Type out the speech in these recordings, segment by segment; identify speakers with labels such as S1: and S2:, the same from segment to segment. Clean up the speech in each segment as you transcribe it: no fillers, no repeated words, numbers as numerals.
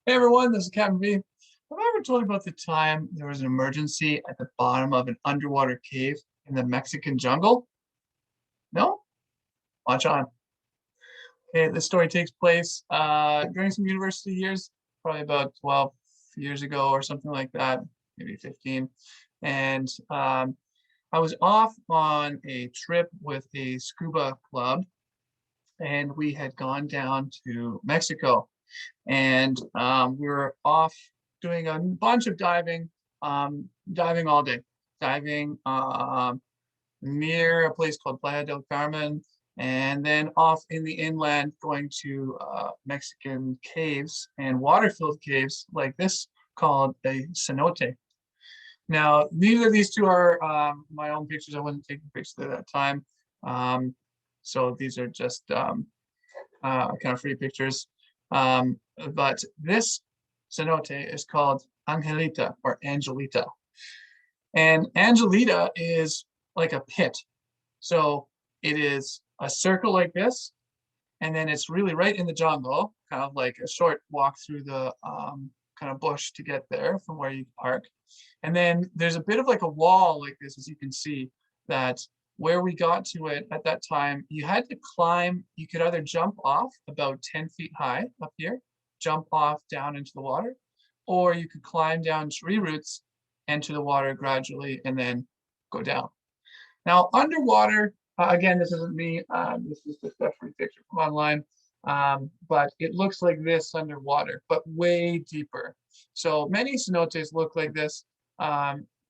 S1: Hey everyone, this is Captain V. Have I ever told you about the time there was an emergency at the bottom of an underwater cave in the Mexican jungle? No? Watch on. Okay, this story takes place during some university years, probably about 12 years ago or something like that, maybe 15. And I was off on a trip with a scuba club, and we had gone down to Mexico. And we were off doing a bunch of diving, diving all day, diving near a place called Playa del Carmen, and then off in the inland going to Mexican caves and water-filled caves like this called a cenote. Now, neither of these two are my own pictures. I wasn't taking pictures at that time. So these are just kind of free pictures. But this cenote is called Angelita or Angelita. And Angelita is like a pit. So it is a circle like this, and then it's really right in the jungle, kind of like a short walk through the kind of bush to get there from where you park. And then there's a bit of like a wall like this, as you can see, that where we got to it at that time, you had to climb. You could either jump off about 10 feet high up here, jump off down into the water, or you could climb down tree roots into the water gradually and then go down. Now, underwater, again, this isn't me. This is just a free picture from online. But it looks like this underwater, but way deeper. So many cenotes look like this.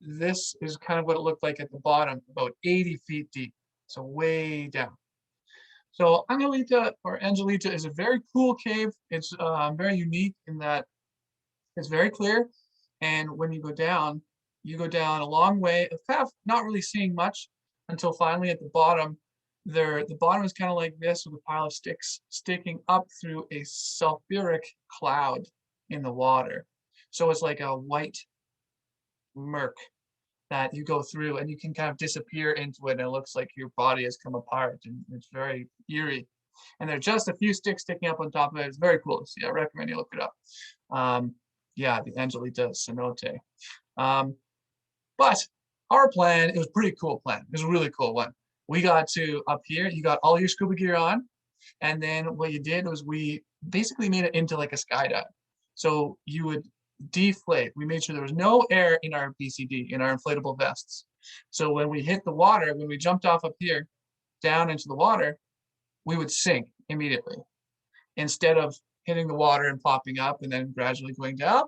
S1: This is kind of what it looked like at the bottom, about 80 feet deep, so way down. So Angelita or Angelita is a very cool cave. It's very unique in that it's very clear. And when you go down a long way of kind of not really seeing much until finally at the bottom, the bottom is kind of like this with a pile of sticks sticking up through a sulfuric cloud in the water. So it's like a white murk that you go through and you can kind of disappear into it and it looks like your body has come apart and it's very eerie. And there are just a few sticks sticking up on top of it. It's very cool to see. I recommend you look it up. Yeah, the Angelita cenote. But our plan, it was a pretty cool plan. It was a really cool one. We got to up here, you got all your scuba gear on, and then what you did was we basically made it into like a skydive. So you would deflate. We made sure there was no air in our BCD, in our inflatable vests. So when we hit the water, when we jumped off up here, down into the water, we would sink immediately. Instead of hitting the water and popping up and then gradually going down,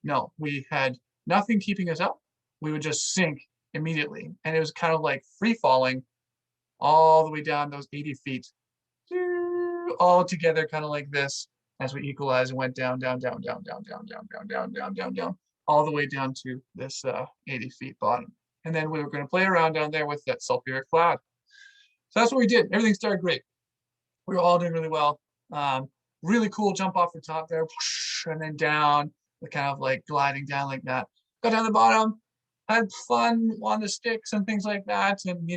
S1: no, we had nothing keeping us up. We would just sink immediately. And it was kind of like free falling all the way down those 80 feet, all together, kind of like this, as we equalize and went down, down, down, down, down, down, down, down, down, down, down, down, all the way down to this 80 feet bottom. And then we were going to play around down there with that sulfuric cloud. So that's what we did. Everything started great. We were all doing really well. Really cool jump off the top there, and then down, kind of like gliding down like that. Got down the bottom, had fun on the sticks and things like that, and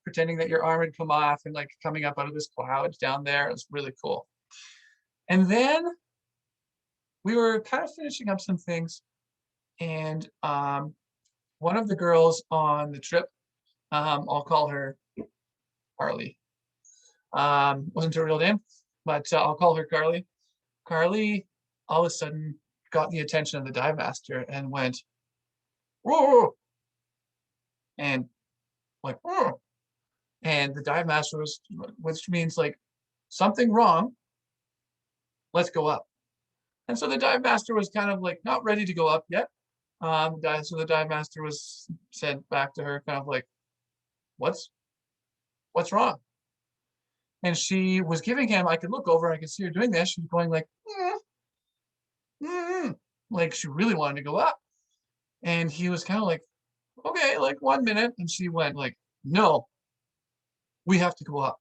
S1: pretending that your arm had come off and like coming up out of this cloud down there. It was really cool. And then we were kind of finishing up some things, and one of the girls on the trip, I'll call her Carly. Wasn't her real name, but I'll call her Carly. Carly all of a sudden got the attention of the dive master and went, whoa, and like, whoa. And the dive master was, which means like something wrong, let's go up. And so the dive master was kind of like not ready to go up yet. So the dive master was said back to her kind of like, what's wrong? And she was giving him, I could look over, I could see her doing this. She was going like, like she really wanted to go up. And he was kind of like, okay, like 1 minute. And she went like, no, we have to go up.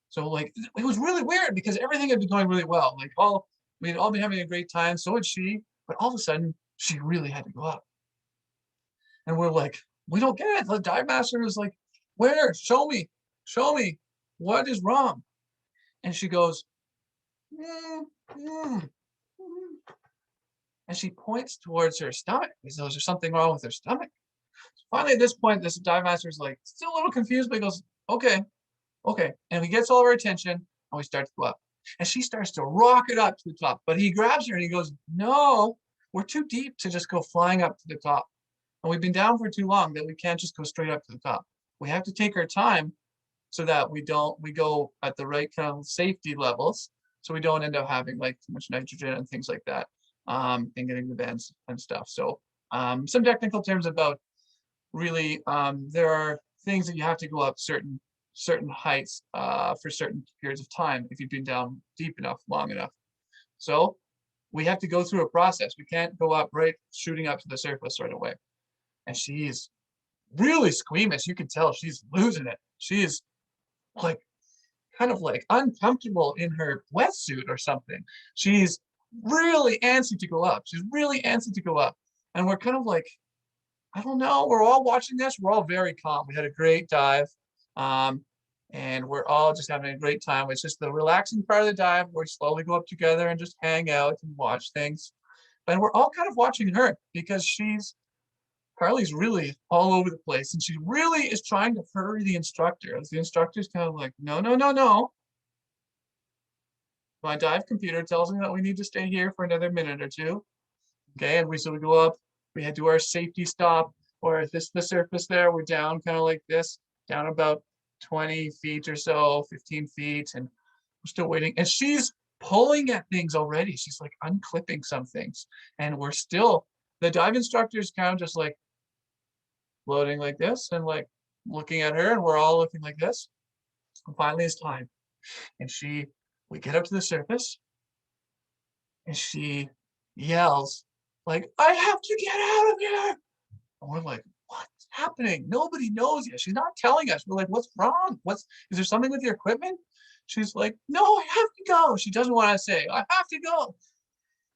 S1: So like, it was really weird because everything had been going really well. Like we'd all been having a great time. So had she, but all of a sudden she really had to go up. And we're like, we don't get it. The dive master was like, where? Show me. What is wrong? And she goes, and she points towards her stomach as though there's something wrong with her stomach. Finally, at this point, this dive master is like still a little confused, but he goes, "Okay, okay," and he gets all of her attention, and we start to go up. And she starts to rocket up to the top, but he grabs her and he goes, "No, we're too deep to just go flying up to the top. And we've been down for too long that we can't just go straight up to the top. We have to take our time so that we go at the right kind of safety levels, so we don't end up having like too much nitrogen and things like that, and getting the bends and stuff." So some technical terms about really there are things that you have to go up certain heights for certain periods of time if you've been down deep enough, long enough. So we have to go through a process. We can't go up right shooting up to the surface right away. And she's really squeamish. You can tell she's losing it. She is like kind of like uncomfortable in her wetsuit or something. She's really antsy to go up. She's really antsy to go up. And we're kind of like, I don't know. We're all watching this. We're all very calm. We had a great dive. Um, and we're all just having a great time. It's just the relaxing part of the dive where we slowly go up together and just hang out and watch things. And we're all kind of watching her because Carly's really all over the place, and she really is trying to hurry the instructor. As the instructor's kind of like, "No, no, no, no. My dive computer tells me that we need to stay here for another minute or two." Okay, and we go up, we had to do our safety stop, or this the surface there, we're down kind of like this, down about 20 feet or so, 15 feet, and we're still waiting. And she's pulling at things already. She's like unclipping some things. And the dive instructor's kind of just like floating like this and like looking at her, and we're all looking like this. And finally it's time. And we get up to the surface, and she yells like, "I have to get out of here." And we're like, "What's happening?" Nobody knows yet. She's not telling us. We're like, "What's wrong? Is there something with your equipment?" She's like, "No, I have to go." She doesn't want to say, "I have to go."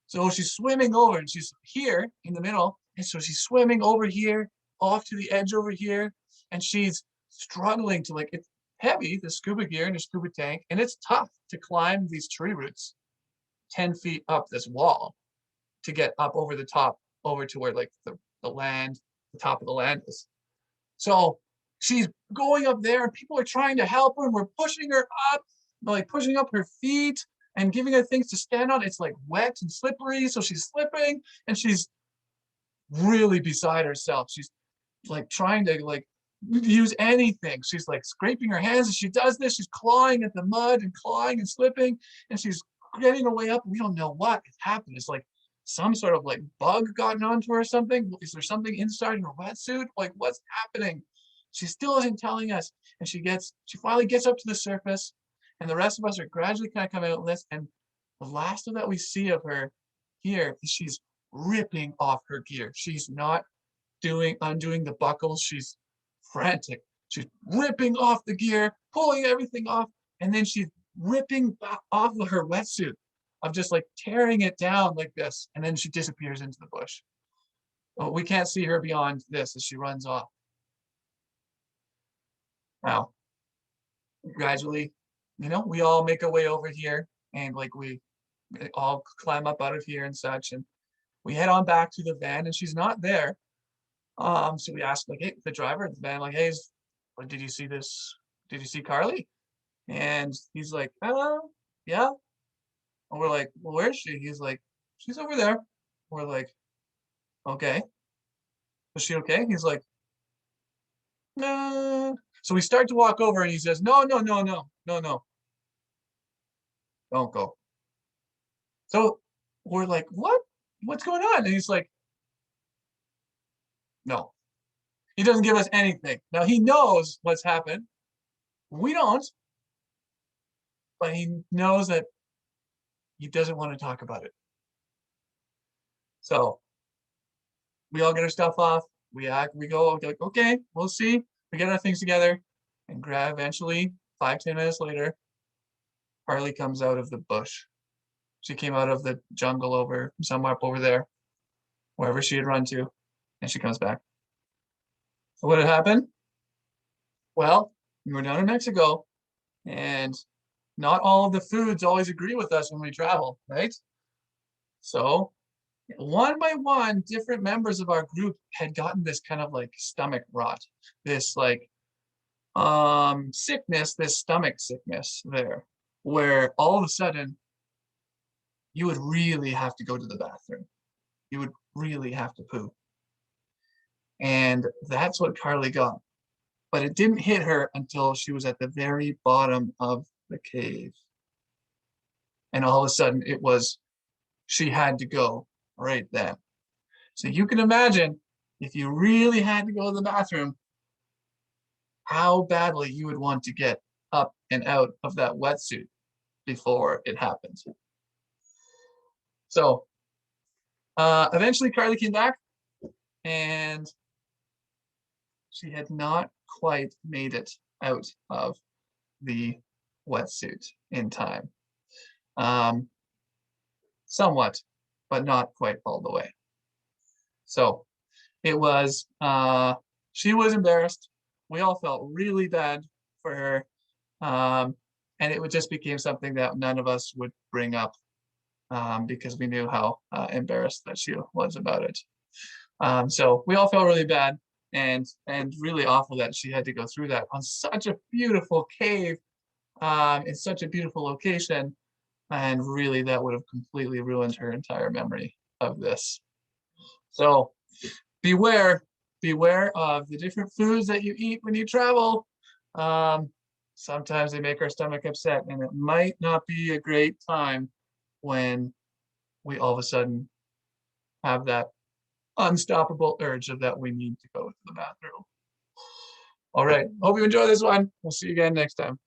S1: So she's swimming over, and she's here in the middle. And so she's swimming over here, off to the edge over here. And she's struggling to like, it's heavy, the scuba gear and the scuba tank. And it's tough to climb these tree roots 10 feet up this wall to get up over the top, over to where like the land, the top of the land is. So she's going up there, and people are trying to help her, and we're pushing her up, like pushing up her feet and giving her things to stand on. It's like wet and slippery, so she's slipping, and she's really beside herself. She's like trying to like use anything. She's like scraping her hands as she does this. She's clawing at the mud and clawing and slipping, and she's getting her way up. We don't know what has happened. It's like some sort of like bug gotten onto her or something. Is there something inside her wetsuit? Like what's happening? She still isn't telling us. And she finally gets up to the surface, and the rest of us are gradually kind of coming out of this. And the last of that we see of her here is she's ripping off her gear. She's not undoing the buckles. She's frantic. She's ripping off the gear, pulling everything off, and then she's ripping off of her wetsuit, of just like tearing it down like this, and then she disappears into the bush. Well, we can't see her beyond this as she runs off. Now, gradually, we all make our way over here, and like we all climb up out of here and such, and we head on back to the van, and she's not there. So we asked like, hey, the driver of the van, like, "Hey, did you see this? Did you see Carly?" And he's like, yeah." And we're like, "Well, where is she?" He's like, "She's over there." We're like, "Okay, is she okay?" He's like, "No." So we start to walk over, and he says, "No, no, no, no, no, no, don't go." So we're like, "What? What's going on?" And he's like, "No." He doesn't give us anything. Now he knows what's happened. We don't, but he knows that he doesn't want to talk about it. So we all get our stuff off. We go like, "Okay, we'll see." We get our things together, and eventually, 5-10 minutes later, Harley comes out of the bush. She came out of the jungle somewhere up over there, wherever she had run to, and she comes back. So what had happened? Well, we were down in Mexico, and not all of the foods always agree with us when we travel, right? So One by one, different members of our group had gotten this kind of like stomach rot, this like sickness, this stomach sickness there, where all of a sudden you would really have to go to the bathroom. You would really have to poo. And that's what Carly got. But it didn't hit her until she was at the very bottom of the cave. And all of a sudden it was, she had to go right then. So you can imagine if you really had to go to the bathroom, how badly you would want to get up and out of that wetsuit before it happens. So eventually Carly came back and she had not quite made it out of the wetsuit in time. Somewhat, but not quite all the way. So it was, she was embarrassed. We all felt really bad for her. And it just became something that none of us would bring up because we knew how embarrassed that she was about it. So we all felt really bad and really awful that she had to go through that on such a beautiful cave in such a beautiful location. And really that would have completely ruined her entire memory of this. So beware of the different foods that you eat when you travel. Sometimes they make our stomach upset, and it might not be a great time when we all of a sudden have that unstoppable urge of that we need to go to the bathroom. All right, hope you enjoy this one. We'll see you again next time.